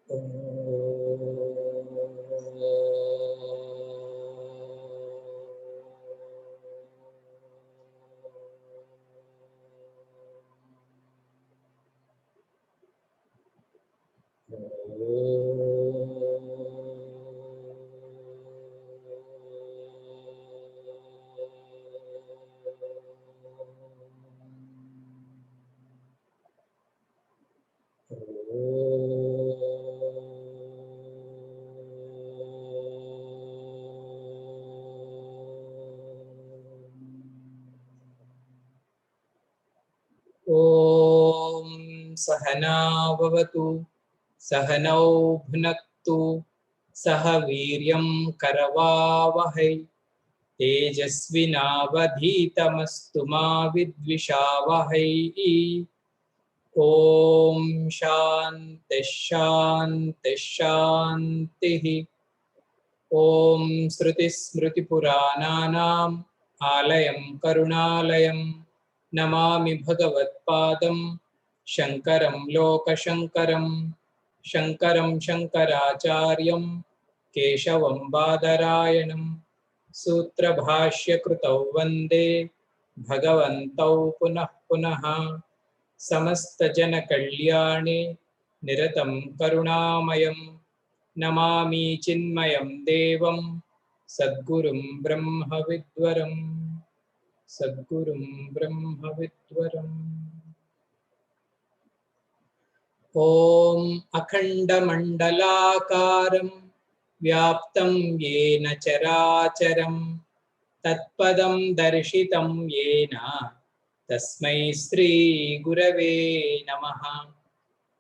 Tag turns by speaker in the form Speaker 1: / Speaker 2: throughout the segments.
Speaker 1: ओम सहना भवतु सहनौ भुनक्तु सह वीर्यं करवावहै तेजस्विनावधीतमस्तु मा विद्विषावहै। ओम शांति शांति शांति। ओम श्रुति स्मृति पुराणानाम् आलयं करुणालयं नमामि भगवत्पादं शंकरं लोकशंकरं। शंकरं शंकराचार्यं केशवं बादरायणं सूत्रभाष्यकृतौ वन्दे भगवन्तौ पुनः पुनः। समस्तजनकल्याणे निरतं करुणामयं नमामि चिन्मयं देवं सद्गुरुं ब्रह्मविद्वरम् सद्गुरुं ब्रह्मविद्वरम्। ॐ अखण्डमण्डलाकारं व्याप्तं येन चराचरं तत्पदं दर्शितं येन तस्मै श्रीगुरवे नमः।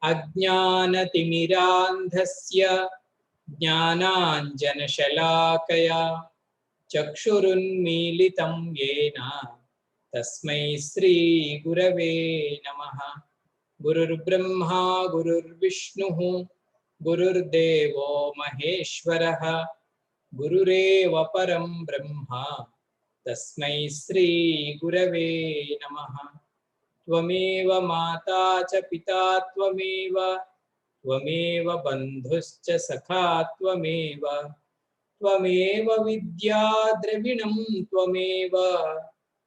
Speaker 1: अज्ञानतिमिरान्धस्य ज्ञानाञ्जनशलाकया चक्षुरुन्मीलितं येन तस्मै श्रीगुरवे नमः। गुरुर्ब्रह्मा गुरुर्विष्णुः गुरुर्देवो महेश्वरः गुरुरेव परं ब्रह्म तस्मै श्रीगुरवे नमः। त्वमेव माता च पिता त्वमेव बन्धुश्च सखा त्वमेव विद्या द्रविणं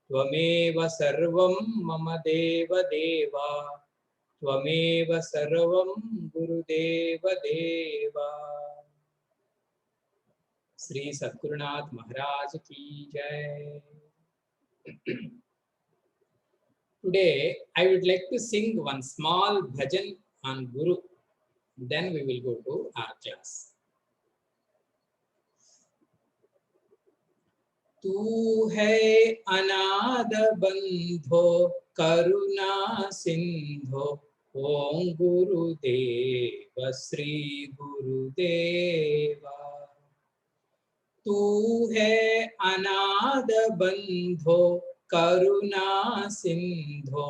Speaker 1: त्वमेव सर्वं मम देवदेव त्वमेव सर्वं गुरुदेव देव। श्री सद्गुरुनाथ महाराज की जय। Today I would like to sing one small bhajan on Guru, then we will go to our class. तू है अनाद बंधो करुणा सिंधो ओम गुरुदेव श्री गुरुदेवा। तू है अनाद बंधो करुणा सिंधो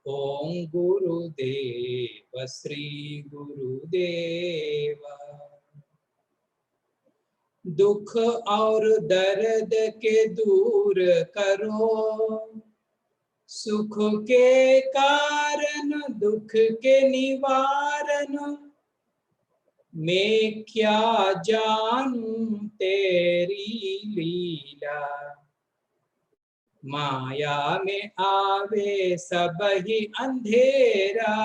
Speaker 1: ओम गुरुदेव श्री गुरुदेवा। दुख और दर्द के दूर करो सुख के कारण दुख के निवारण मैं क्या जानूं तेरी लीला। माया में आवे सब ही अंधेरा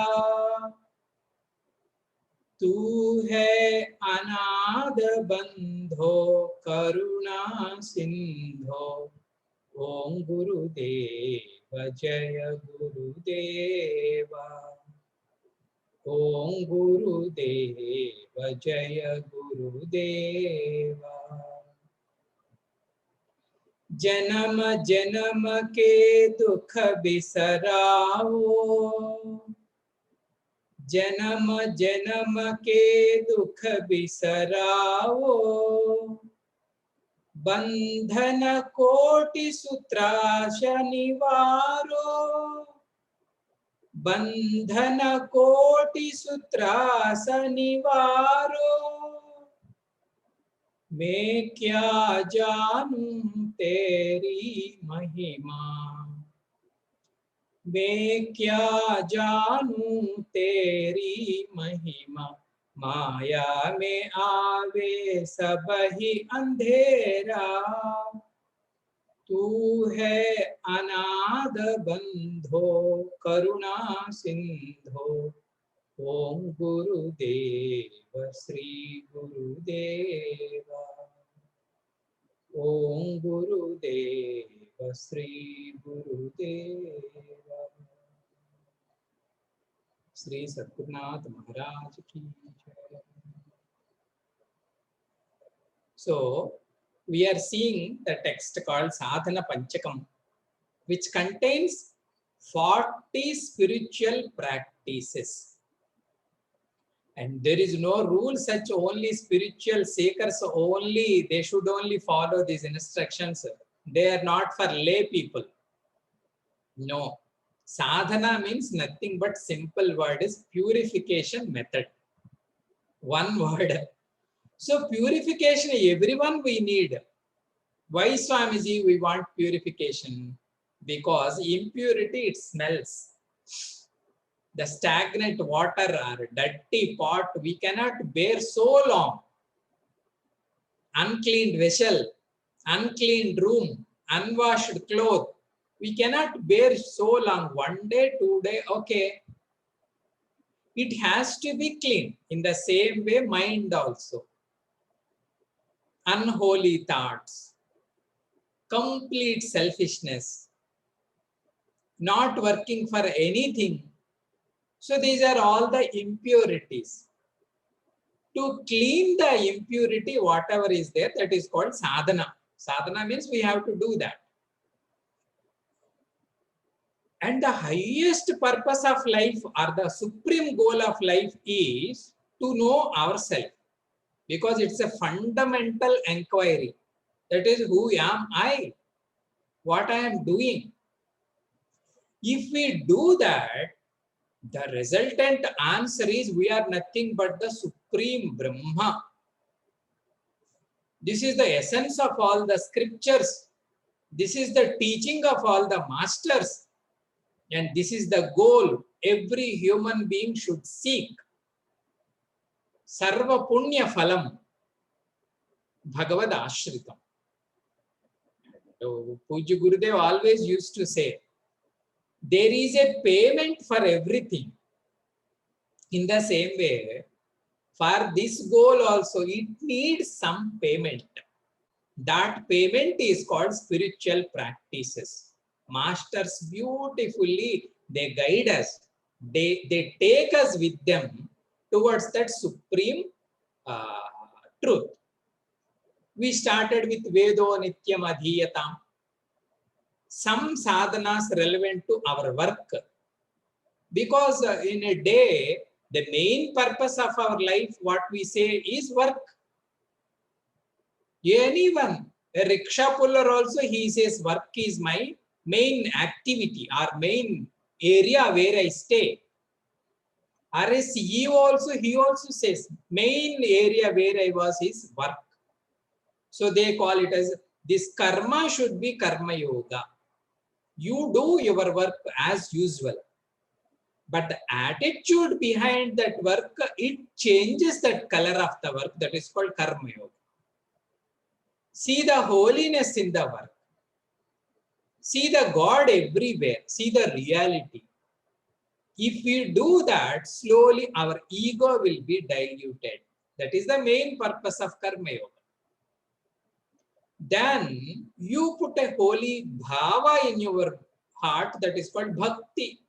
Speaker 1: तू है अनाद बंधो करुणा सिंधो ओम गुरुदेव जय गुरुदेवा। ओम गुरुदेव जय गुरुदेवा। जन्म जन्म के दुख बिसराओ जन्म जन्म के दुख बिसराओ बंधन कोटि सूत्राश निवारो बंधन कोटि सूत्रास निवारो मैं क्या जानूं तेरी महिमा। मैं क्या जानूं तेरी महिमा माया में आवे सब ही अंधेरा, तू है अनाद बंधो करुणा सिंधो। ओम गुरुदेव श्री गुरुदेवा, ओम गुरुदेव श्री गुरुदेवा। श्री सद्गुरुनाथ महाराज की जय। So we are seeing the text called Sadhana Panchakam, which contains 40 spiritual practices. And there is no rule such only spiritual seekers only, they should only follow these instructions. They are not for lay people. No. Sadhana means nothing but simple word is purification method. One word. So purification, everyone we need. Why, Swamiji, we want purification? Because impurity, it smells. The stagnant water or dirty pot, we cannot bear so long. Unclean vessel, unclean room, unwashed clothes, we cannot bear so long. 1 day, 2 days, okay. It has to be clean. In the same way, mind also. Unholy thoughts, complete selfishness, not working for anything. So these are all the impurities. To clean the impurity, whatever is there, that is called sadhana. Sadhana means we have to do that. And the highest purpose of life or the supreme goal of life is to know ourselves. Because it's a fundamental inquiry. That is, who am I? What I am doing? If we do that, the resultant answer is we are nothing but the Supreme Brahma. This is the essence of all the scriptures. This is the teaching of all the masters. And this is the goal every human being should seek. Sarva Punya Phalam Bhagavad Ashritam. So, Pujya Gurudev always used to say, there is a payment for everything. In the same way, for this goal also, it needs some payment. That payment is called spiritual practices. Masters beautifully, they guide us. They take us with them towards that supreme truth. We started with Vedo Nityam Adhiyatam. Some sadhanas relevant to our work. Because in a day, the main purpose of our life, what we say is work. Anyone, a rickshaw puller also, he says work is my main activity or main area where I stay. Or a CEO also, he also says main area where I was is work. So they call it as this karma should be karma yoga. You do your work as usual. But the attitude behind that work, it changes that color of the work. That is called karma yoga. See the holiness in the work. See the God everywhere. See the reality. If we do that, slowly our ego will be diluted. That is the main purpose of karma yoga. Then you put a holy bhava in your heart, that is called bhakti.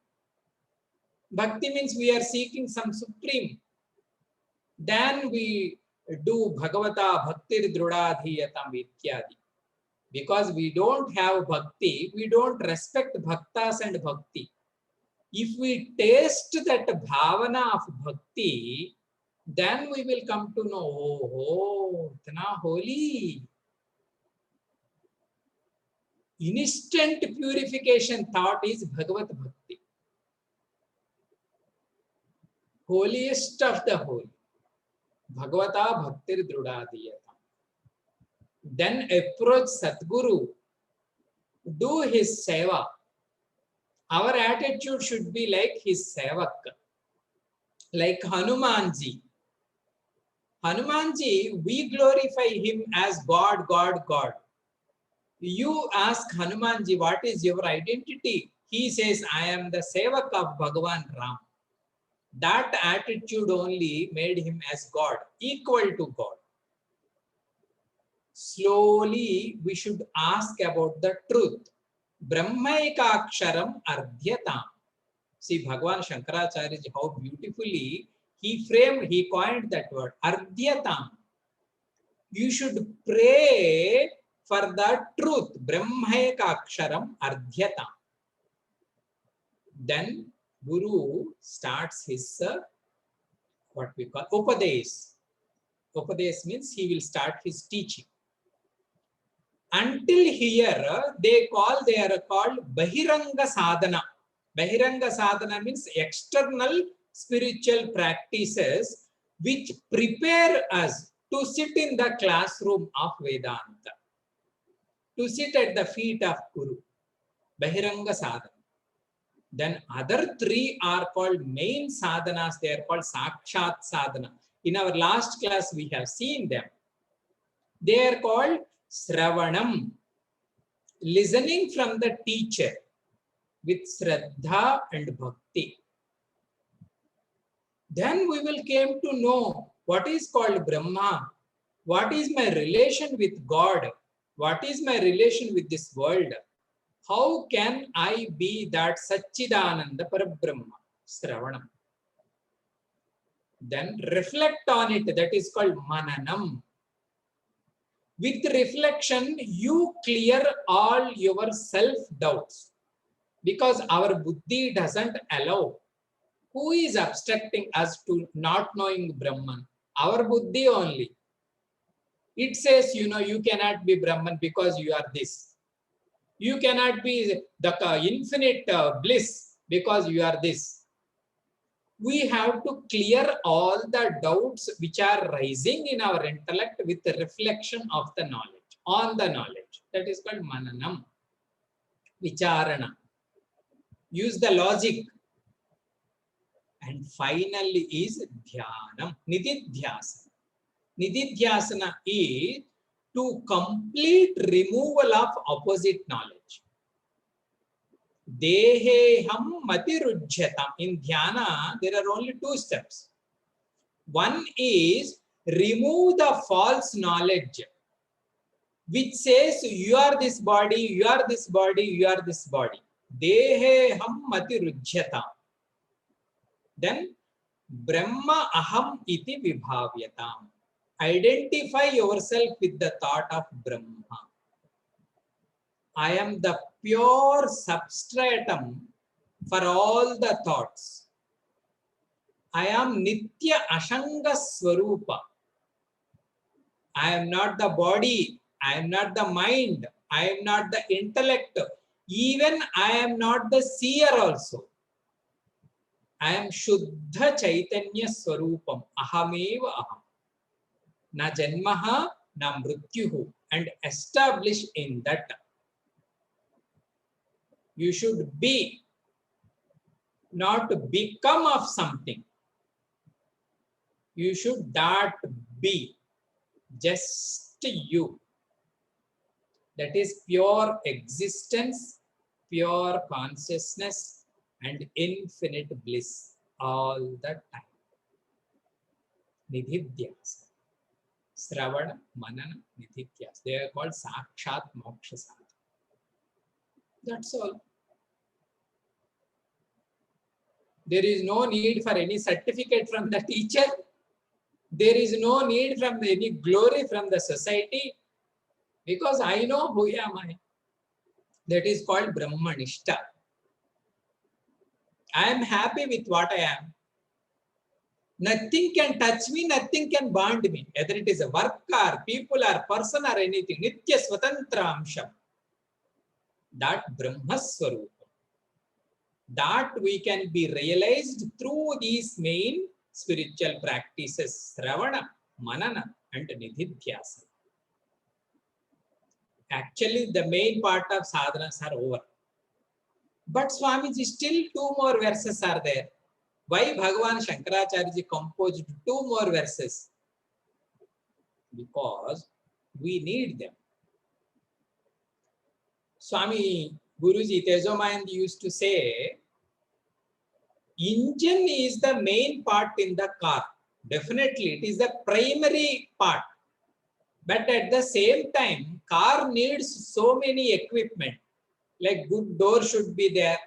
Speaker 1: Bhakti means we are seeking some supreme. Then we do Bhagavata Bhaktir Drudadhiyatam Ityadi. Because we don't have bhakti, we don't respect bhaktas and bhakti. If we taste that bhavana of bhakti, then we will come to know, oh, itna holy. Instant purification thought is Bhagavat Bhakti. Holiest of the holy. Bhagavata Bhaktir Drudadhiyatam. Then approach Sadguru. Do his seva. Our attitude should be like his sevak. Like Hanumanji. Hanumanji, we glorify him as God, God, God. You ask Hanumanji, what is your identity? He says, I am the Sevak of Bhagavan Ram. That attitude only made him as God, equal to God. Slowly, we should ask about the truth. Brahmaikaksharam ardhyatam. See, Bhagavan Shankaracharya, how beautifully he coined that word, ardhyatam. You should pray for the truth. Brahmaikaksharam ardhyatam. Then Guru starts his what we call Upadesh. Upadesh means he will start his teaching. Until here, they are called Bahiranga Sadhana. Bahiranga Sadhana means external spiritual practices which prepare us to sit in the classroom of Vedanta, to sit at the feet of Guru. Bahiranga Sadhana. Then other three are called main sadhanas. They are called Sakshat Sadhana. In our last class, we have seen them. They are called Sravanam, listening from the teacher with Shraddha and Bhakti. Then we will came to know what is called Brahma, what is my relation with God, what is my relation with this world. How can I be that Satchidananda Parabrahma? Sravanam. Then reflect on it. That is called Mananam. With reflection, you clear all your self-doubts. Because our buddhi doesn't allow. Who is obstructing us to not knowing Brahman? Our buddhi only. It says, you cannot be Brahman because you are this. You cannot be the infinite bliss because you are this. We have to clear all the doubts which are rising in our intellect with the reflection of the knowledge, on the knowledge. That is called Mananam, Vicharana. Use the logic. And finally is Dhyanam, Nididhyasana. Nididhyasana is to complete removal of opposite knowledge. Deheham matirujyatam. In dhyana, there are only two steps. One is remove the false knowledge, which says you are this body, you are this body, you are this body. Deheham matirujyatam. Then Brahma aham iti vibhavyatam. Identify yourself with the thought of Brahma. I am the pure substratum for all the thoughts. I am Nitya Ashanga Swarupa. I am not the body. I am not the mind. I am not the intellect. Even I am not the seer also. I am Shuddha Chaitanya Swarupam. Ahameva aham. Na janmaha, na mrityuhu. And establish in that. You should be, not become of something. You should not be, just you. That is pure existence, pure consciousness, and infinite bliss all the time. Nididhyasa. Sravana, Manana, Nididhyasa. They are called Sakshat Moksha Sadhana. That's all. There is no need for any certificate from the teacher. There is no need from any glory from the society. Because I know who am I. That is called Brahmanishta. I am happy with what I am. Nothing can touch me, nothing can bond me. Whether it is a work or people or person or anything. Nitya Swatantra Amsham. That Brahma Swarupa. That we can be realized through these main spiritual practices, Sravana, Manana, and Nididhyasa. Actually, the main part of sadhanas are over. But Swamiji, still two more verses are there. Why Bhagavan Shankaracharya composed two more verses? because we need them. Swami Guruji Tejomayand used to say, engine is the main part in the car. Definitely, it is the primary part. But at the same time, car needs so many equipment. Like good door should be there,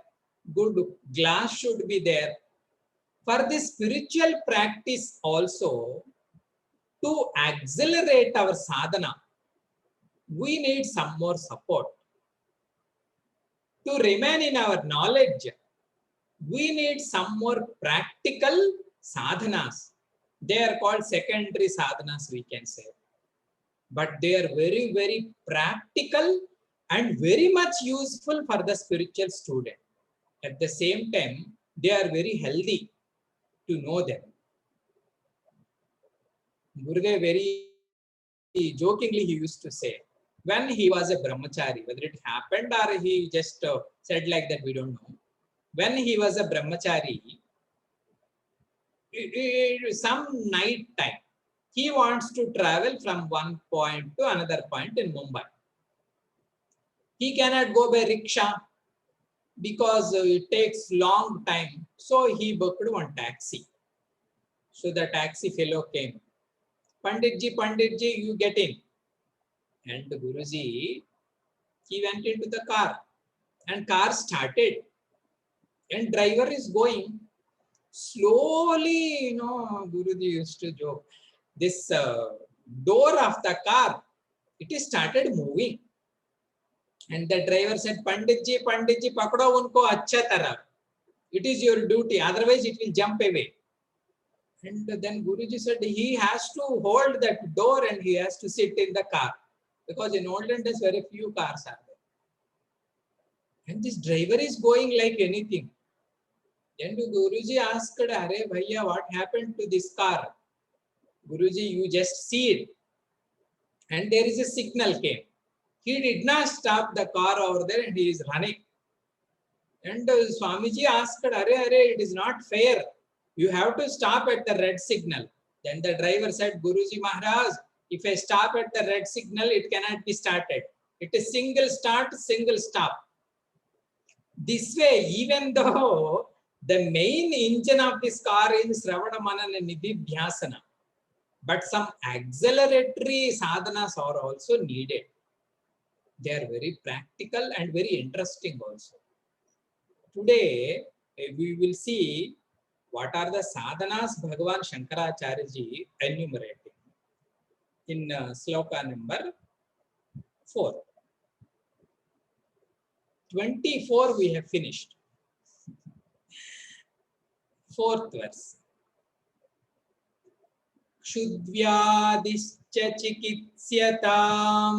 Speaker 1: good glass should be there. For this spiritual practice also, to accelerate our sadhana, we need some more support. To remain in our knowledge, we need some more practical sadhanas. They are called secondary sadhanas, we can say. But they are very, very practical and very much useful for the spiritual student. At the same time, they are very healthy to know them. Gurudev very jokingly he used to say, when he was a brahmachari, whether it happened or he just said like that, we don't know. When he was a brahmachari, some night time, he wants to travel from one point to another point in Mumbai. He cannot go by rickshaw because it takes long time. So he booked one taxi. So the taxi fellow came. Panditji, you get in. And Guruji, he went into the car and car started and driver is going slowly. Guruji used to joke, this door of the car, it is started moving. And the driver said, Panditji, pakdo unko acha tarah. It is your duty, otherwise it will jump away. And then Guruji said he has to hold that door and he has to sit in the car. Because in olden days, very few cars are there. And this driver is going like anything. Then Guruji asked, Are bhaiya, what happened to this car? Guruji, you just see it. And there is a signal came. He did not stop the car over there and he is running. And Swamiji asked, Are, it is not fair. You have to stop at the red signal. Then the driver said, Guruji Maharaj, if I stop at the red signal, it cannot be started. It is single start, single stop. This way, even though the main engine of this car is Sravana Manana Nididhyasana, but some acceleratory sadhanas are also needed. They are very practical and very interesting also. Today, we will see what are the sadhanas Bhagavan Shankaracharya ji enumerating in sloka number 4. 24 we have finished. 4th verse. Kshudvyadischa chikitsyatam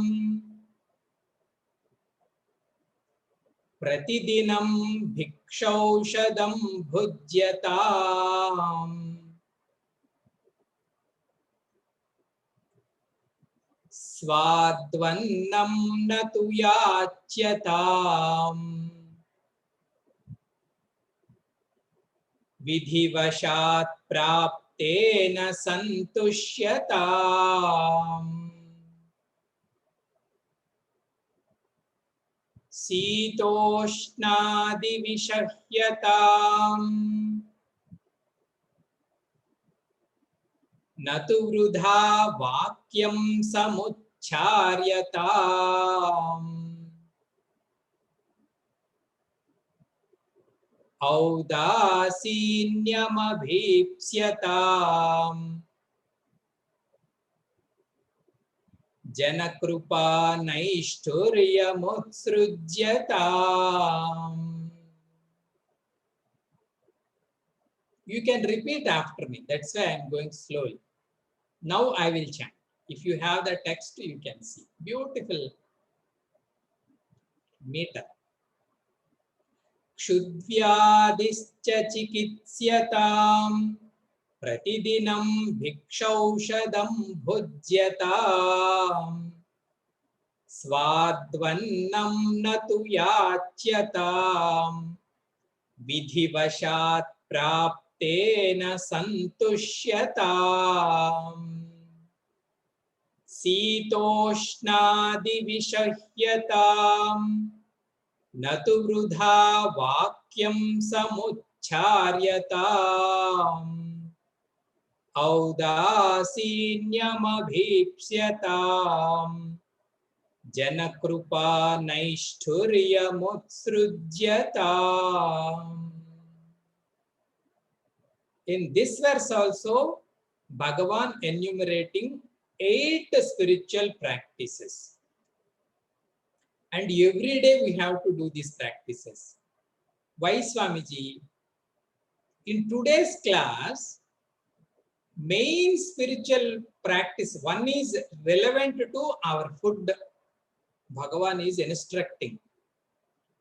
Speaker 1: pratidinam bhikshaushadam bhujyatam swadvannam natu yachyatam vidhivashat praptena santushyatam sitoshnadi vishahyatam natu vrudha vakyam samuccharyatam audasinyamabhipsyatam janakrupa naishturyamutsrujyatam. You can repeat after me. That's why I'm going slowly. Now I will chant. If you have the text, you can see. Beautiful meter. Kshudvyadischa chikitsyatam pratidinam bhikshaushadam bhujyatam swadvannam natu yachyatam vidhivashat praptena santushyatam. शीतोष्णादिविषह्यताम् न तु वृथा वाक्यं समुच्चार्यताम् औदासीन्यमभीप्स्यताम् जनकृपा नैष्ठुर्यमुत्सृज्यताम्. In this verse also, Bhagavan enumerating 8 spiritual practices. And every day we have to do these practices. Why, Swamiji? In today's class, main spiritual practice, one is relevant to our food. Bhagavan is instructing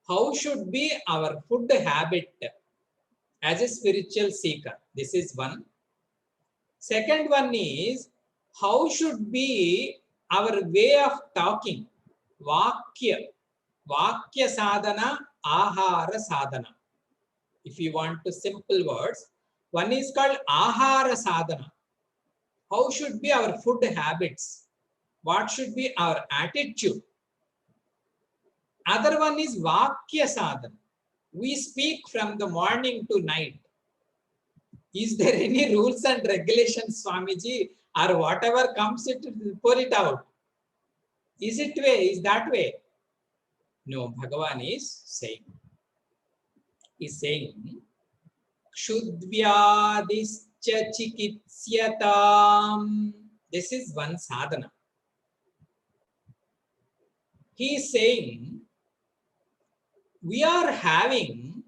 Speaker 1: how should be our food habit as a spiritual seeker. This is one. Second one is how should be our way of talking. Vakya sadhana, ahara sadhana. If you want to simple words, one is called ahara sadhana. How should be our food habits? What should be our attitude? Other one is vakya sadhana. We speak from the morning to night. Is there any rules and regulations, Swamiji, or whatever comes, it pour it out? Is it way? Is that way? No, Bhagavan is saying. He's saying, Kshudvyadischa chikitsyatam. This is one sadhana. He is saying, we are having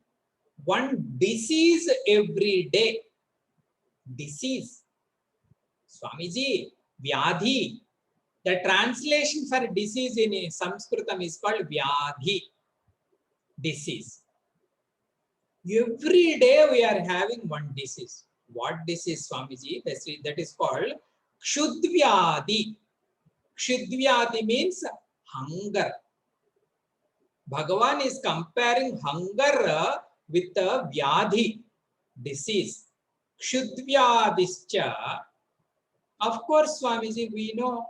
Speaker 1: one disease every day. Disease. Swamiji, Vyadhi. The translation for disease in Sanskritam is called Vyadhi. Disease. Every day we are having one disease. What disease, Swamiji? That is called Kshudvyadhi. Kshudvyadhi means hunger. Bhagavan is comparing hunger with the Vyadhi, disease. Kshudvyadischa. Of course, Swamiji, we know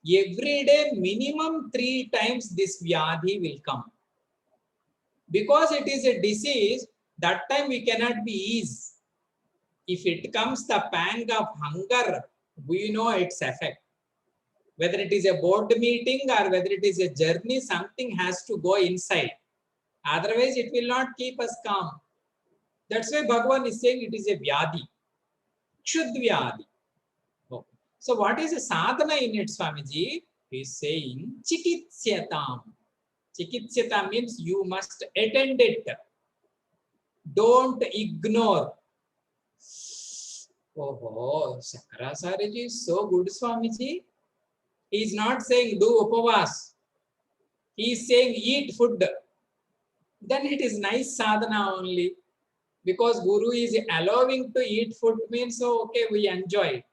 Speaker 1: every day minimum 3 times this Vyadhi will come. Because it is a disease, that time we cannot be eased. If it comes the pang of hunger, we know its effect. Whether it is a board meeting or whether it is a journey, something has to go inside. Otherwise, it will not keep us calm. That's why Bhagavan is saying it is a Vyadhi. Kshudvyadhi. Okay. So what is a sadhana in it, Swamiji? He is saying chikitsyatam. Chikitsyata means you must attend it. Don't ignore. Oh, Shakaracharya is so good, Swamiji. He is not saying do upavas. He is saying eat food. Then it is nice sadhana only. Because Guru is allowing to eat food means, so okay, we enjoy it.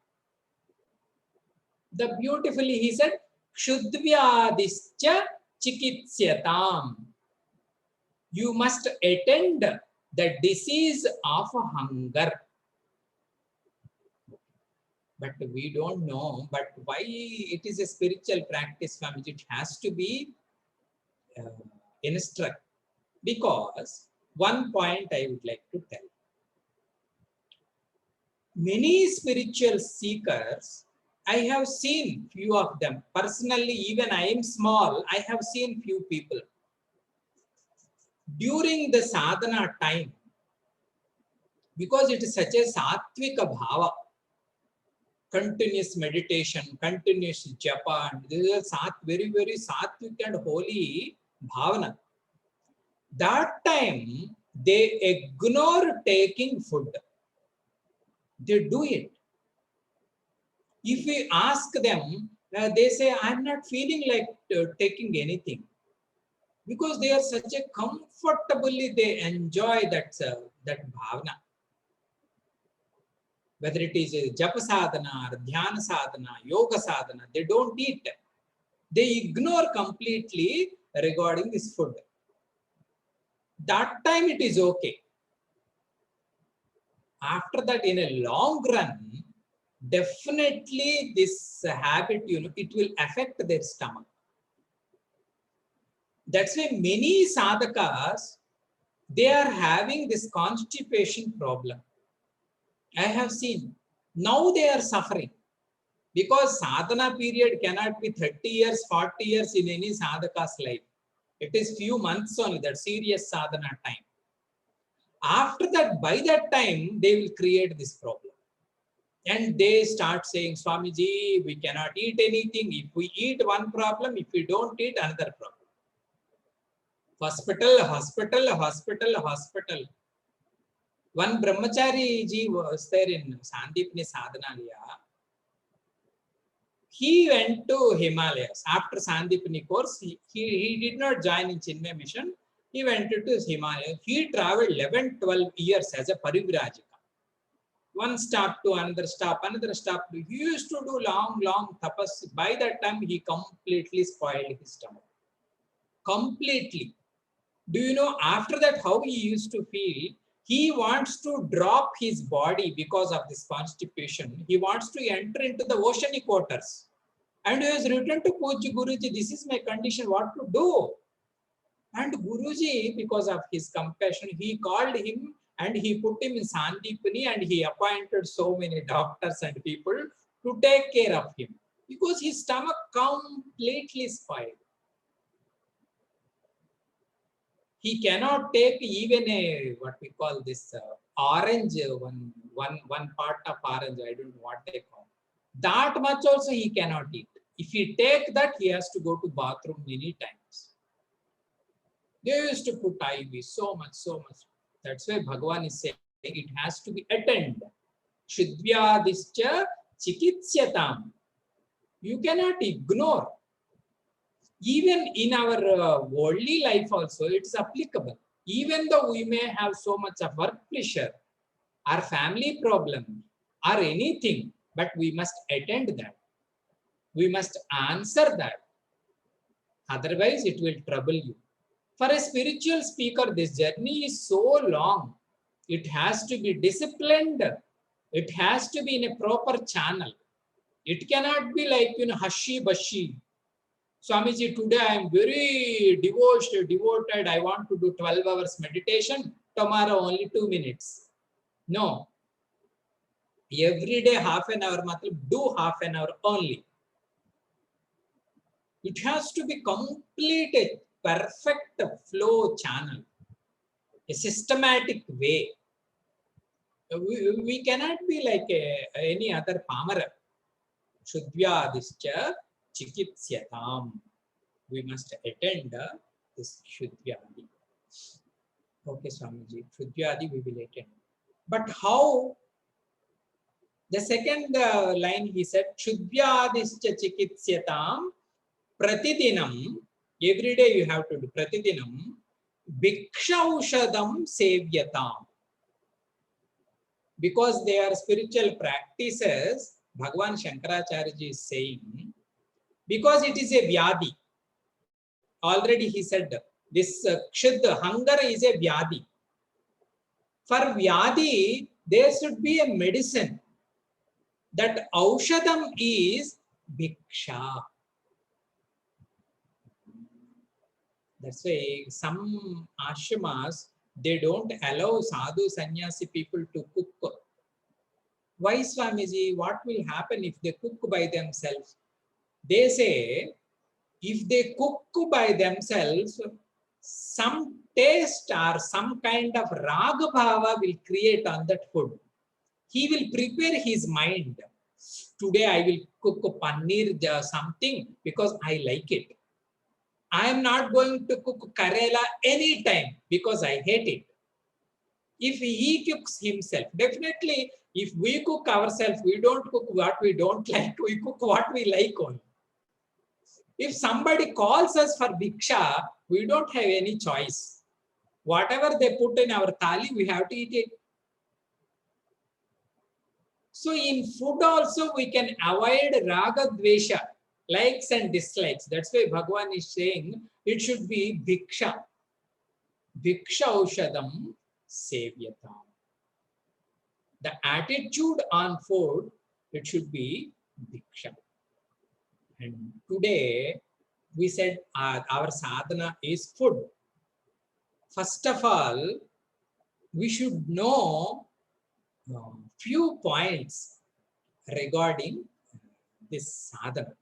Speaker 1: The beautifully he said, Kshudvyadischa chikitsyatam. You must attend the disease of hunger. But we don't know, but why it is a spiritual practice, Swamiji? It has to be instruct. Because one point I would like to tell. Many spiritual seekers, I have seen few of them. Personally, even I am small, I have seen few people. During the sadhana time, because it is such a sattvika bhava, continuous meditation, continuous japa, this is a very, very sattvic and holy bhavana. That time, they ignore taking food. They do it. If we ask them, they say, I'm not feeling like taking anything. Because they are such a comfortably, they enjoy that bhavana. Whether it is a japa sadhana or dhyana sadhana, yoga sadhana, they don't eat. They ignore completely regarding this food. That time it is okay. After that, in a long run, definitely this habit, it will affect their stomach. That's why many sadhakas, they are having this constipation problem. I have seen. Now they are suffering because sadhana period cannot be 30 years, 40 years in any sadhaka's life. It is few months only, that serious sadhana time. After that, by that time, they will create this problem. And they start saying, Swamiji, we cannot eat anything. If we eat, one problem. If we don't eat, another problem. Hospital, hospital, hospital, hospital. One brahmachari ji was there in Sandipni Sadhanalaya. He went to Himalayas. After Sandipni course, he did not join in Chinmay mission. He went to Himalayas. He traveled 11, 12 years as a parivrajika. One stop to another stop, another stop. He used to do long, long tapas. By that time, he completely spoiled his stomach. Completely. Do you know after that how he used to feel? He wants to drop his body because of this constipation. He wants to enter into the oceanic waters. And he has written to Pujya Guruji, this is my condition, what to do? And Guruji, because of his compassion, he called him and he put him in Sandipani and he appointed so many doctors and people to take care of him because his stomach completely spoiled. He cannot take even a, what we call this orange, one part of orange, I don't know what they call. That much also he cannot eat. If he take that, he has to go to bathroom many times. They used to put IV so much, so much. That's why Bhagavan is saying it has to be attended. Shudvyadischa chikitsyatam. You cannot ignore. Even in our worldly life also, it is applicable. Even though we may have so much of work pressure, or family problem, or anything, but we must attend that. We must answer that. Otherwise, it will trouble you. For a spiritual speaker, this journey is so long. It has to be disciplined. It has to be in a proper channel. It cannot be like, hushy-bushy. Swamiji, today I am very devoted. I want to do 12 hours meditation. Tomorrow only 2 minutes. No. Every day half an hour, do half an hour only. It has to be complete, a perfect flow channel, a systematic way. We cannot be like any other pamara. Shudvyadischa chikitsyatam. We must attend this Shudvyadi. Okay, Swamiji, Shudvyadi we will attend. But how? The second line he said, Shudvyadischa chikitsyatam pratidinam. Every day you have to do pratidinam. Bhikshaushadam sevyatam. Because they are spiritual practices, Bhagavan Shankaracharya ji is saying, because it is a vyadi. Already he said, this kshuddha, hunger is a vyadi. For vyadi, there should be a medicine. That aushadam is bhiksha. That's why some ashramas, they don't allow sadhu sannyasi people to cook. Why, Swamiji? What will happen if they cook by themselves? They say, if they cook by themselves, some taste or some kind of raga bhava will create on that food. He will prepare his mind. Today I will cook paneer something because I like it. I am not going to cook Karela anytime because I hate it. If he cooks himself, definitely if we cook ourselves, we don't cook what we don't like, we cook what we like only. If somebody calls us for bhiksha, we don't have any choice. Whatever they put in our thali, we have to eat it. So in food also we can avoid raga dvesha, likes and dislikes. That's why Bhagavan is saying it should be bhiksha. Bhiksha aushadam sevyatam. The attitude on food It should be Diksha. And today we said our sadhana is food. First of all, we should know few points regarding this sadhana.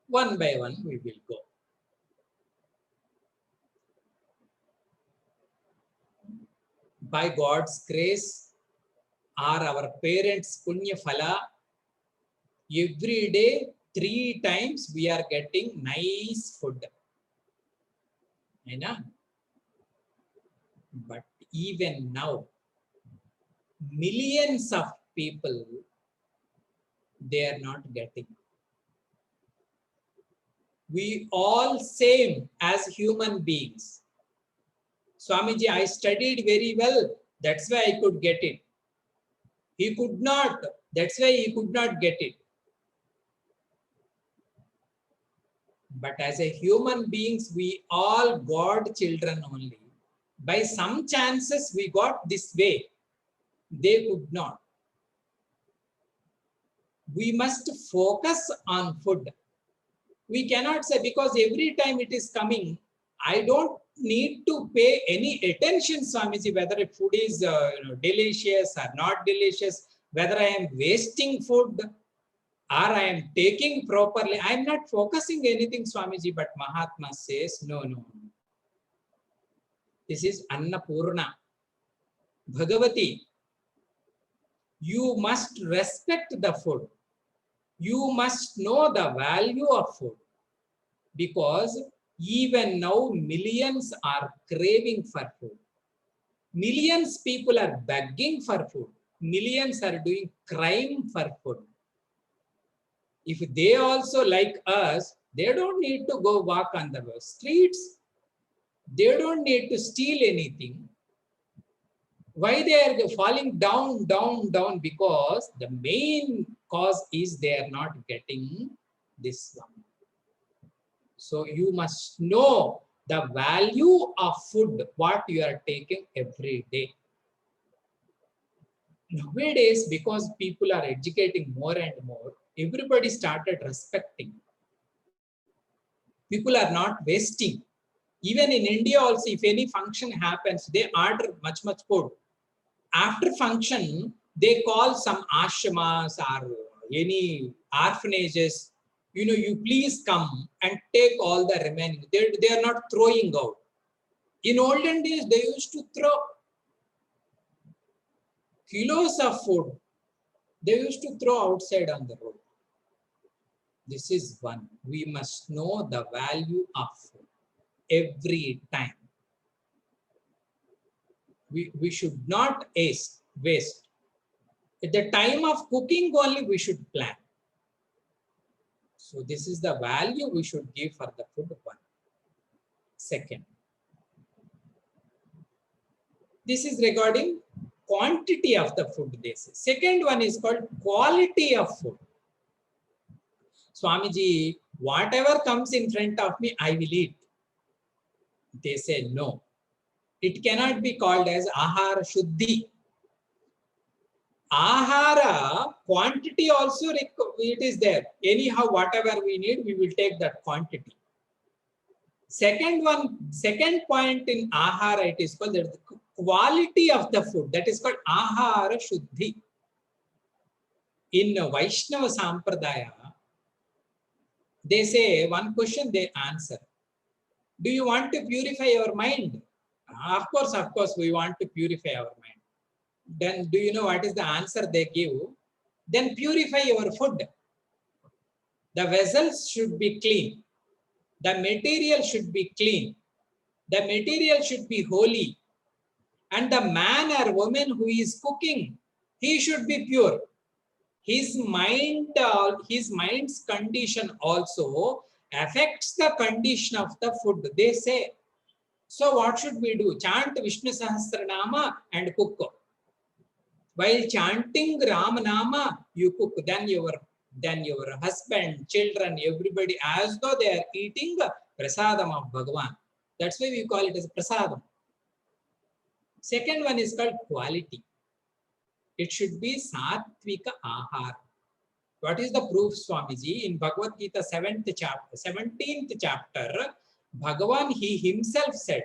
Speaker 1: One by one we will go. By God's grace or our parents' punya phala, every day 3 times we are getting nice food. But even now, millions of people, they are not getting. We all same as human beings. Swamiji, I studied very well. That's why I could get it. He could not. That's why he could not get it. But as a human beings, we all God children only. By some chances, we got this way. They could not. We must focus on food. We cannot say because every time it is coming, I don't need to pay any attention, Swamiji, whether food is delicious or not delicious, whether I am wasting food or I am taking properly. I am not focusing anything, Swamiji, but Mahatma says, no. This is Annapurna. Bhagavati, you must respect the food. You must know the value of food. Because even now, millions are craving for food. Millions people are begging for food. Millions are doing crime for food. If they also like us, they don't need to go walk on the streets. They don't need to steal anything. Why they are falling down? Because the main cause is they are not getting this one. So you must know the value of food, what you are taking every day. Nowadays, because people are educating more and more, everybody started respecting. People are not wasting. Even in India also, if any function happens, they order much food. After function, they call some ashramas or any orphanages, you please come and take all the remaining. They are not throwing out. In olden days, they used to throw kilos of food. They used to throw outside on the road. This is one. We must know the value of food every time. We should not waste. At the time of cooking only, we should plan. So this is the value we should give for the food. One. Second, this is regarding quantity of the food, they say. Second one is called quality of food. Swamiji, whatever comes in front of me, I will eat. They say no. It cannot be called as ahara shuddhi. Ahara quantity also it is there. Anyhow, whatever we need, we will take that quantity. Second point in ahara, it is called the quality of the food. That is called ahara shuddhi. In Vaishnava Sampradaya, they say one question, they answer. Do you want to purify your mind? Of course, we want to purify our mind. Then do you know what is the answer they give? Then purify your food. The vessels should be clean. The material should be clean. The material should be holy. And the man or woman who is cooking, he should be pure. His mind's condition also affects the condition of the food, they say. So what should we do? Chant Vishnu Sahasranama and cook. While chanting Ramanama, you cook. Then your husband, children, everybody, as though they are eating prasadam of Bhagavan. That's why we call it as prasadam. Second one is called quality. It should be Satvika Ahar. What is the proof, Swamiji? In Bhagavad Gita 17th chapter, Bhagavan, he himself said,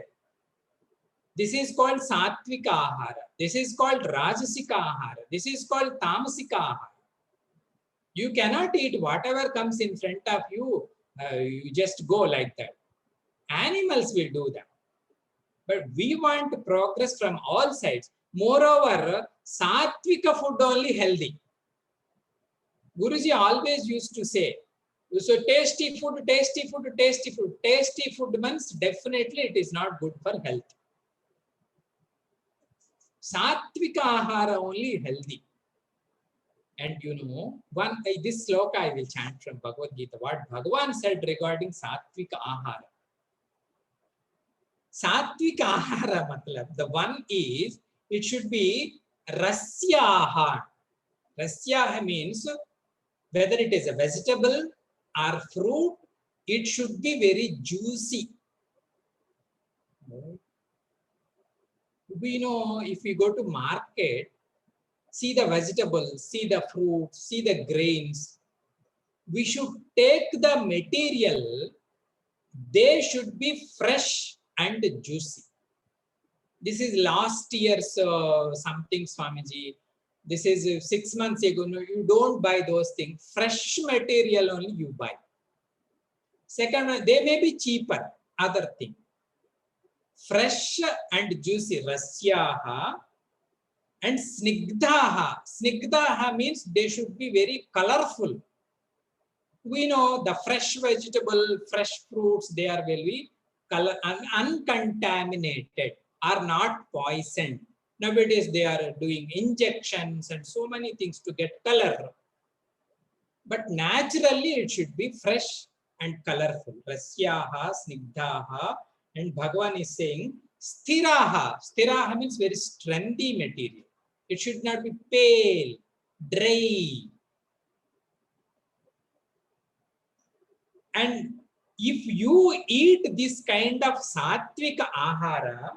Speaker 1: this is called Satvika Ahara. This is called Rajasika Ahara. This is called Tamasika Ahara. You cannot eat whatever comes in front of you. You just go like that. Animals will do that. But we want progress from all sides. Moreover, Satvika food only healthy. Guruji always used to say, so tasty food, tasty food, tasty food. Tasty food means definitely it is not good for health. Satvika ahara only healthy. And you know, this sloka I will chant from Bhagavad Gita. What Bhagavan said regarding Satvika ahara. Satvika ahara matlab, the one is, it should be rasyaha. Rasyaha means whether it is a vegetable or fruit, it should be very juicy. We know if we go to market, see the vegetables, see the fruits, see the grains. We should take the material, they should be fresh and juicy. This is last year's something, Swamiji. This is 6 months ago. No, you don't buy those things. Fresh material only you buy. Second one, they may be cheaper, other thing. Fresh and juicy, rasyaha and snigdhaha. Snigdhaha means they should be very colorful. We know the fresh vegetable, fresh fruits, they are very color uncontaminated, are not poisoned. Nowadays they are doing injections and so many things to get color. But naturally it should be fresh and colorful. Rasyaha, snigdhaha, and Bhagavan is saying sthiraha. Sthiraha means very strengthy material. It should not be pale, dry. And if you eat this kind of satvika ahara,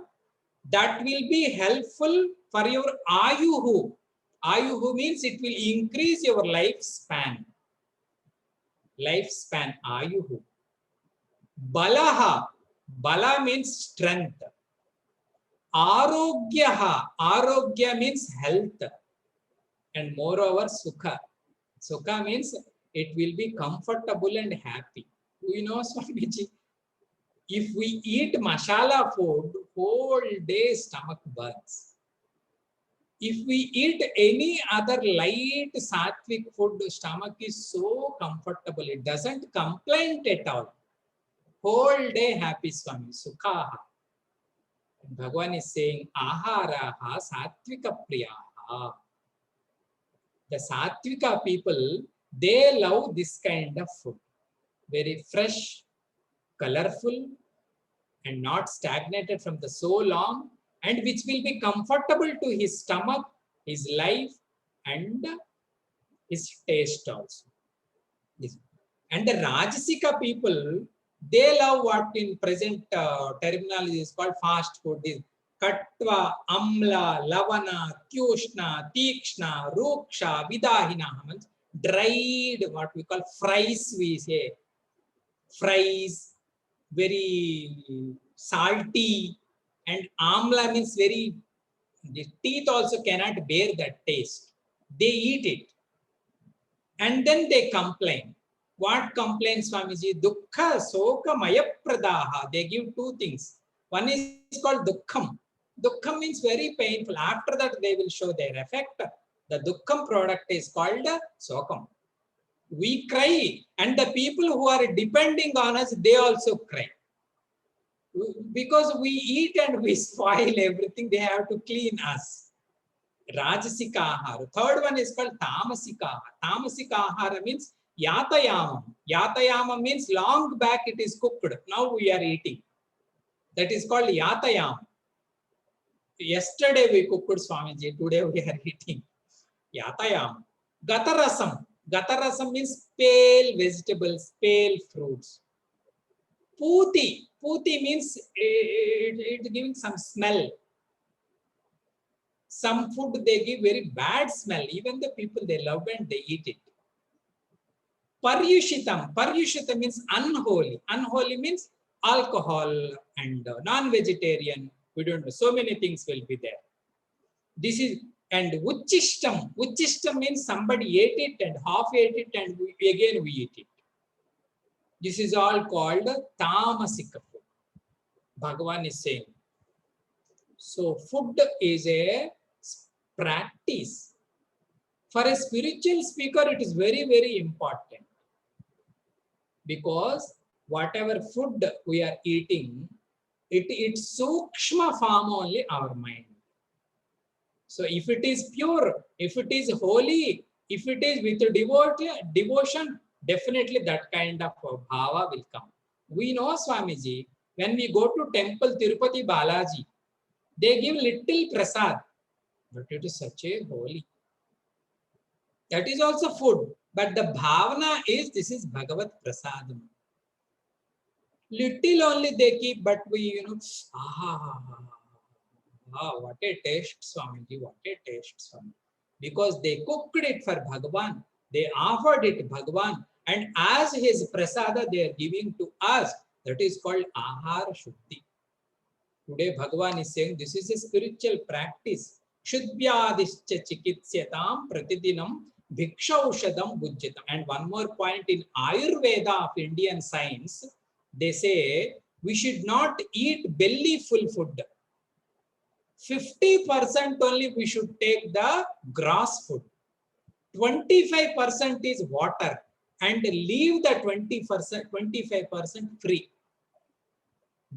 Speaker 1: that will be helpful for your ayuhu. Ayuhu means it will increase your lifespan. Lifespan, ayuhu. Balaha. Bala means strength. Arogyaha. Arogya means health. And moreover, sukha. Sukha means it will be comfortable and happy. You know, Swamiji, if we eat masala food, whole day stomach burns. If we eat any other light sattvic food, stomach is so comfortable. It doesn't complain at all. Whole day happy, Swami. Sukhaha. Bhagavan is saying, aharaha sattvika priyaha. The sattvika people, they love this kind of food. Very fresh, colorful, and not stagnated from the so long, and which will be comfortable to his stomach, his life, and his taste also. And the Rajasika people, they love what in present terminology is called fast food. Is Katva, Amla, Lavana, Tyushna, Tikshna, Ruksha, Vidahina, dried, what we call fries, we say. Fries, very salty, and amla means very, the teeth also cannot bear that taste. They eat it. And then they complain. What complains, Swamiji? Dukkha, soka, mayapradaha. They give two things. One is called dukkham. Dukkham means very painful. After that, they will show their effect. The dukkham product is called sokam. We cry, and the people who are depending on us, they also cry. Because we eat and we spoil everything, they have to clean us. Rajasika ahara. Third one is called tamasika ahara. Tamasika ahara means yatayamam. Yatayamam means long back it is cooked. Now we are eating. That is called yatayam. Yesterday we cooked, Swamiji. Today we are eating. Yatayam. Gatarasam. Gatarasam means pale vegetables, pale fruits. Puti. Puti means it's giving some smell. Some food they give very bad smell. Even the people they love and they eat it. Paryushitam. Paryushitam means unholy. Unholy means alcohol and non-vegetarian. We don't know. So many things will be there. This is, and uchishtam. Uchishtam means somebody ate it and half ate it and again we eat it. This is all called tamasika food. Bhagavan is saying. So food is a practice. For a spiritual speaker, it is very, very important. Because whatever food we are eating, it's sukshma form only our mind. So if it is pure, if it is holy, if it is with devotion, definitely that kind of bhava will come. We know Swamiji, when we go to temple Tirupati Balaji, they give little prasad, but it is such a holy. That is also food, but the bhavana is this is Bhagavat Prasadam. Little only they keep, but we, what a taste, Swamiji, what a taste, Swami. Because they cooked it for Bhagavan, they offered it Bhagavan, and as his prasada they are giving to us, that is called Ahara Shuddhi. Today Bhagavan is saying this is a spiritual practice. Shuddhyadischa chikitsyatam pratidinam bhikshaushadam bhujyatam. And one more point in Ayurveda of Indian science, they say we should not eat belly full food. 50% only we should take the gross food. 25% is water and leave the 25% free.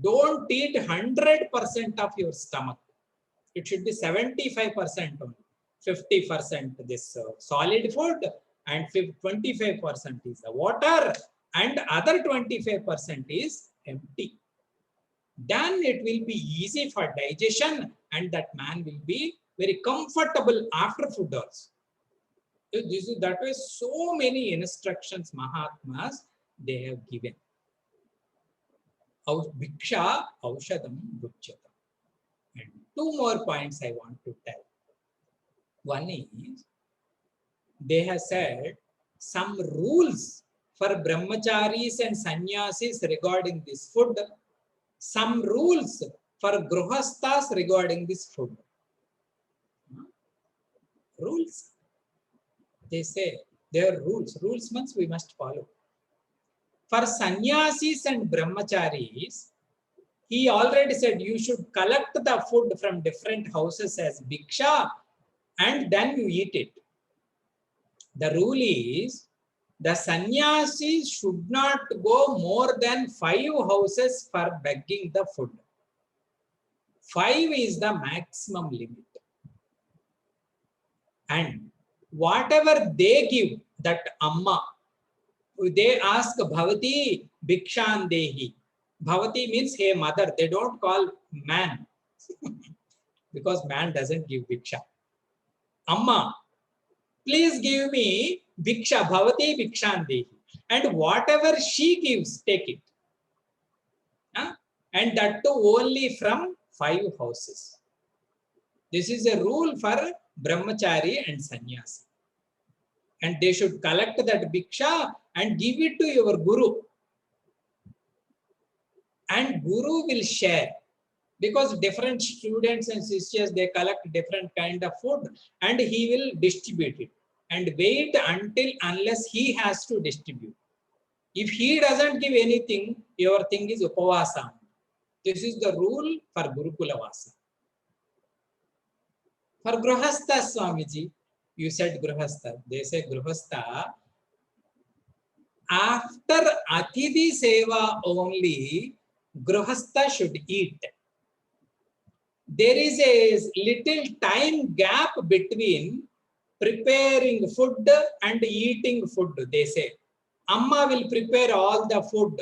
Speaker 1: Don't eat 100% of your stomach. It should be 75% only. 50% this solid food and 25% is the water and other 25% is empty. Then it will be easy for digestion and that man will be very comfortable after food also. This is that way so many instructions Mahatmas they have given. Bhiksha aushadam bhujyatam. And two more points I want to tell. One is, they have said some rules for brahmacharis and sannyasis regarding this food, some rules for gruhasthas regarding this food. Rules. They say there are rules. Rules means we must follow. For sannyasis and brahmacharis, he already said you should collect the food from different houses as bhiksha and then you eat it. The rule is the sannyasis should not go more than 5 houses for begging the food. 5 is the maximum limit. And whatever they give, that amma, they ask Bhavati Bhikshan Dehi. Bhavati means hey mother. They don't call man because man doesn't give Bhiksha. Amma, please give me Bhiksha, Bhavati Bhikshan Dehi. And whatever she gives, take it. And that too only from 5 houses. This is a rule for brahmachari and sannyasi. And they should collect that bhiksha and give it to your guru. And guru will share. Because different students and sisters, they collect different kind of food and he will distribute it. And wait unless he has to distribute. If he doesn't give anything, your thing is upavasa. This is the rule for Gurukula Vasa. For Gruhastha, Swamiji, you said Gruhastha. They say Gruhastha. After Atithi Seva only, Gruhastha should eat. There is a little time gap between preparing food and eating food, they say. Amma will prepare all the food.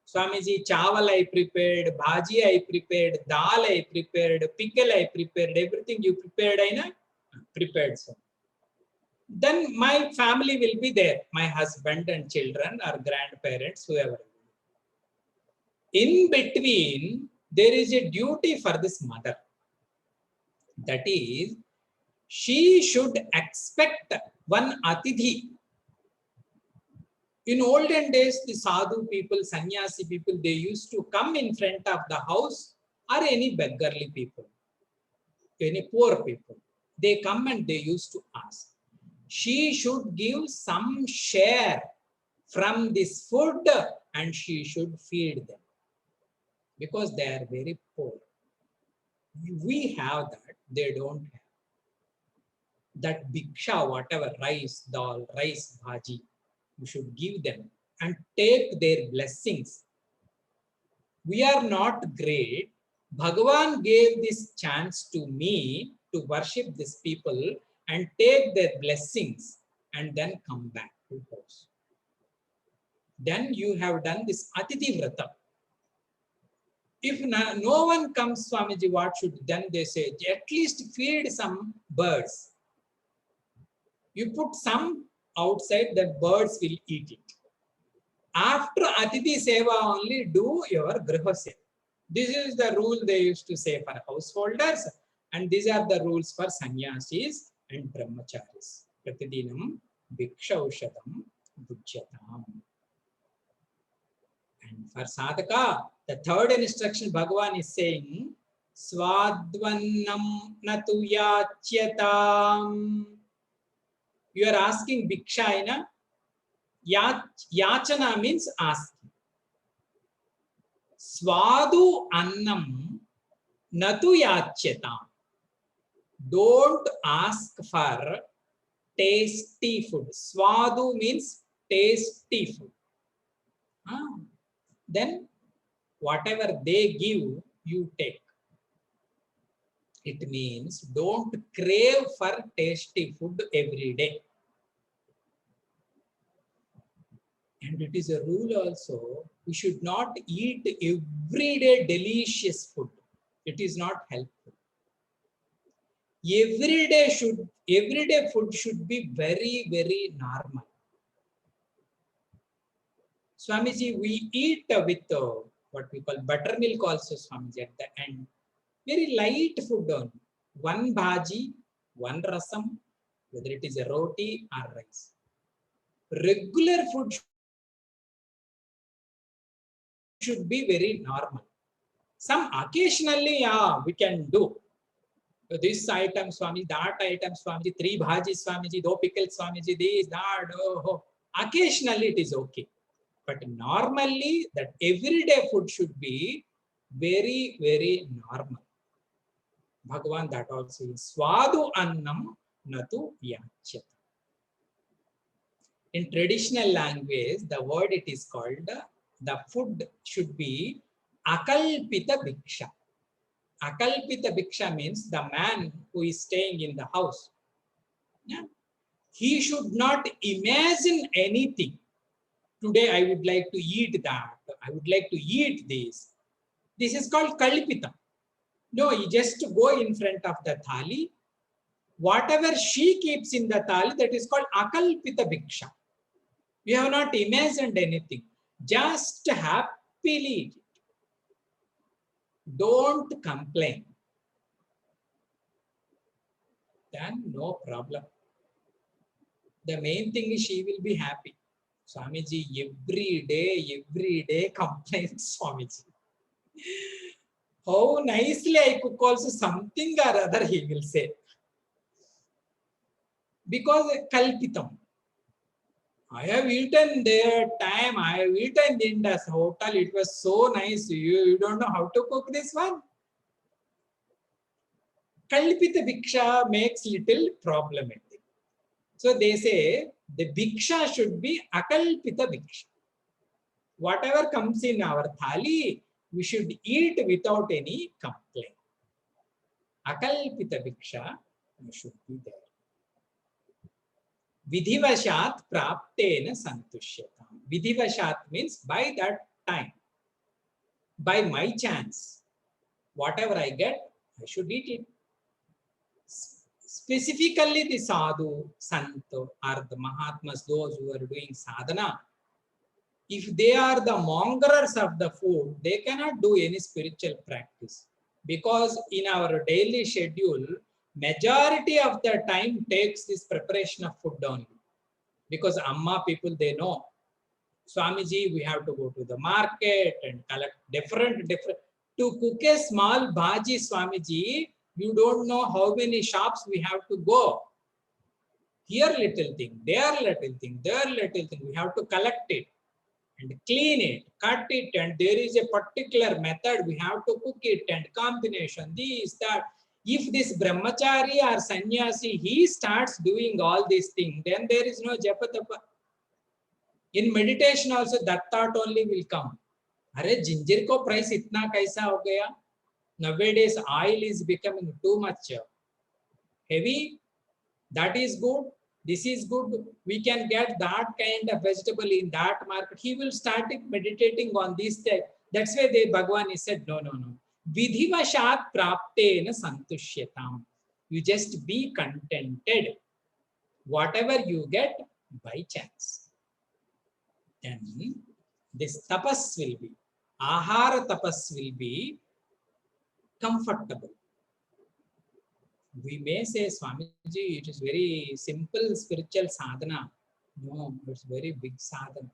Speaker 1: Swamiji, chawal I prepared, bhaji I prepared, dal I prepared, pickle I prepared, everything you prepared, I know? Prepared. So. Then my family will be there, my husband and children or grandparents, whoever. In between, there is a duty for this mother. That is, she should expect one Atithi. In olden days, the sadhu people, sannyasi people, they used to come in front of the house, or any beggarly people, any poor people. They come and they used to ask. She should give some share from this food and she should feed them because they are very poor. We have that, they don't have. That bhiksha, whatever, rice, dal, rice, bhaji, we should give them and take their blessings. We are not great. Bhagavan gave this chance to me to worship these people and take their blessings and then come back to house. Then you have done this Atithi Vrata. If no one comes, Swamiji, what should then they say? At least feed some birds. You put some outside, the birds will eat it. After Atithi Seva only do your Griha Seva. This is the rule they used to say for householders, and these are the rules for sannyasis and brahmacharis. Pratidinam bhikshaushadam bhujyatam. And for sadhaka, the third instruction Bhagavan is saying, Swadvannam natu yachyatam. You are asking bhiksha in a yachana means asking. Swadu annam natu yachyatam. Don't ask for tasty food. Swadu means tasty food. Then whatever they give, you take. It means don't crave for tasty food every day. And it is a rule also, we should not eat everyday delicious food. It is not helpful. Everyday food should be very, very normal. Swamiji, we eat with what we call buttermilk also, Swamiji, at the end. Very light food only. One bhaji, one rasam, whether it is a roti or rice. Regular food should be very normal. Some occasionally, we can do. This item, Swamiji, that item, Swamiji, 3 bhaji, Swamiji, 2 pickles, Swamiji, this, that, oh. Occasionally it is okay. But normally, that everyday food should be very, very normal. Bhagavan that also is Swadu annam natu yachyata. In traditional language, the word it is called, the food should be akalpita bhiksha. Akalpita bhiksha means the man who is staying in the house. Yeah? He should not imagine anything. Today I would like to eat that. I would like to eat this. This is called kalpita. No, you just go in front of the thali. Whatever she keeps in the thali, that is called akalpita bhiksha. You have not imagined anything. Just happily eat it. Don't complain. Then no problem. The main thing is she will be happy. Swamiji, every day complains, Swamiji. How nicely I cook also, something or other he will say. Because kalpitam. I have eaten their time, I have eaten in the hotel, it was so nice. You don't know how to cook this one? Kalpita bhiksha makes little problematic. So they say the bhiksha should be akalpita bhiksha. Whatever comes in our thali, we should eat without any complaint. Akalpita bhiksha should be there. Vidhivashat praptena santushyata. Vidhivashat means by that time, by my chance, whatever I get, I should eat it. Specifically the sadhu, santo, or the mahatmas, those who are doing sadhana, if they are the mongrers of the food, they cannot do any spiritual practice. Because in our daily schedule, majority of the time takes this preparation of food only. Because Amma people, they know, Swamiji, we have to go to the market and collect different. To cook a small bhaji, Swamiji, you don't know how many shops we have to go. Here little thing, there little thing, there little thing. We have to collect it and clean it, cut it, and there is a particular method. We have to cook it and combination, this, that. If this brahmachari or sannyasi, he starts doing all these things, then there is no japatapa. In meditation also, that thought only will come. Arey, ginger ko price itna kaisa ho gaya? Nowadays, oil is becoming too much heavy. That is good. This is good. We can get that kind of vegetable in that market. He will start meditating on this. That's why Bhagavan said, no. Vidhivashat praptena santushyatam. You just be contented. Whatever you get by chance. Then this tapas will be, ahara tapas will be comfortable. We may say, Swamiji, it is very simple spiritual sadhana. No, it's very big sadhana.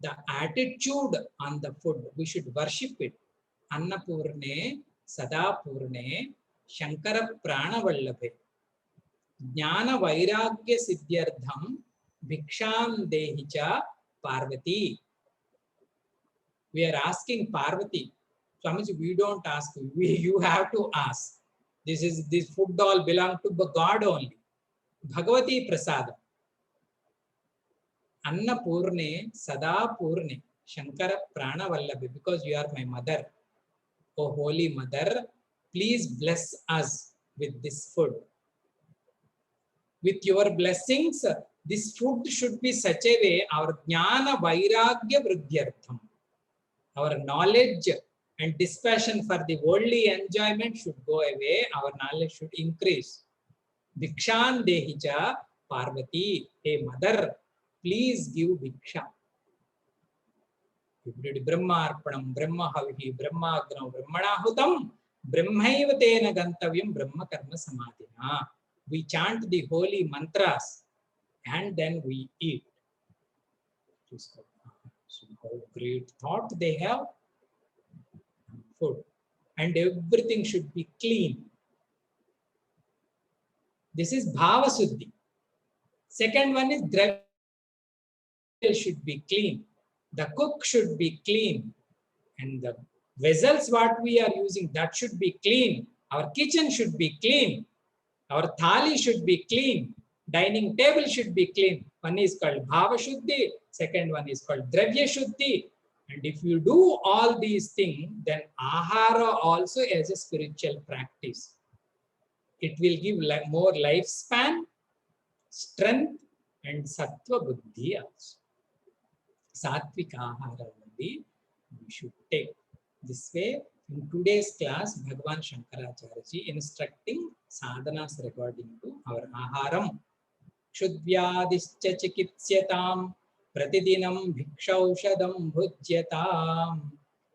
Speaker 1: The attitude on the food, we should worship it. Annapurne, Sadapurne, Shankara Pranavallabhe, Jnana Vairagya Siddhyardham, Bhiksham Dehicha Parvati. We are asking Parvati. Swamiji, we don't ask you. You have to ask. This food all belong to God only. Bhagavati Prasada. Annapurne, Sadapurne, Shankara Pranavallabhi, because you are my mother. Oh Holy Mother, please bless us with this food. With your blessings, this food should be such a way, our Jnana Vairagya Vruddhyartham. Our knowledge and dispassion for the worldly enjoyment should go away. Our knowledge should increase. Bhikshan Dehicha Parvati, hey mother, please give Bhiksha. Brahmarpanam, Brahma Havihi, Brahmagnam, Brahmanahutam, Brahmaiva Tena Gantavyam, Brahma Karma Samadhina. We chant the holy mantras and then we eat. So how great thought they have. Food. And everything should be clean. This is Bhava Suddhi. Second one is Dravya should be clean. The cook should be clean. And the vessels what we are using, that should be clean. Our kitchen should be clean. Our thali should be clean. Dining table should be clean. One is called Bhava Shuddhi. Second one is called Dravya Shuddhi. And if you do all these things, then ahara also as a spiritual practice. It will give more lifespan, strength, and sattva buddhi also. Satvika ahara only we should take. This way, in today's class, Bhagavan Shankaracharya ji instructing sadhanas regarding to our aharam. Kshudvyadischa chikitsyatam pratidinam bhikshaushadam bhujyatam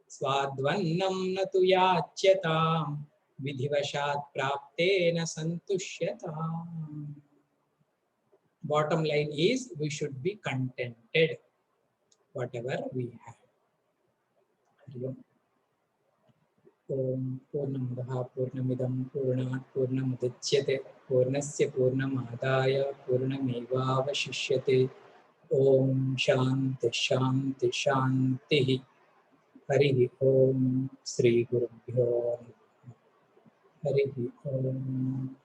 Speaker 1: swadvannam natu yachyatam vidhivashat praptena santushyatam. Bottom line is, we should be contented whatever we have. Om Purnamadaha Purnamidam Purnat Purnamudachyate Purnasya Purnamadaya Purnamevavashishyate. Om Shanti Shanti Shanti. Harihi Om Sri Gurubhyo Harihi Om.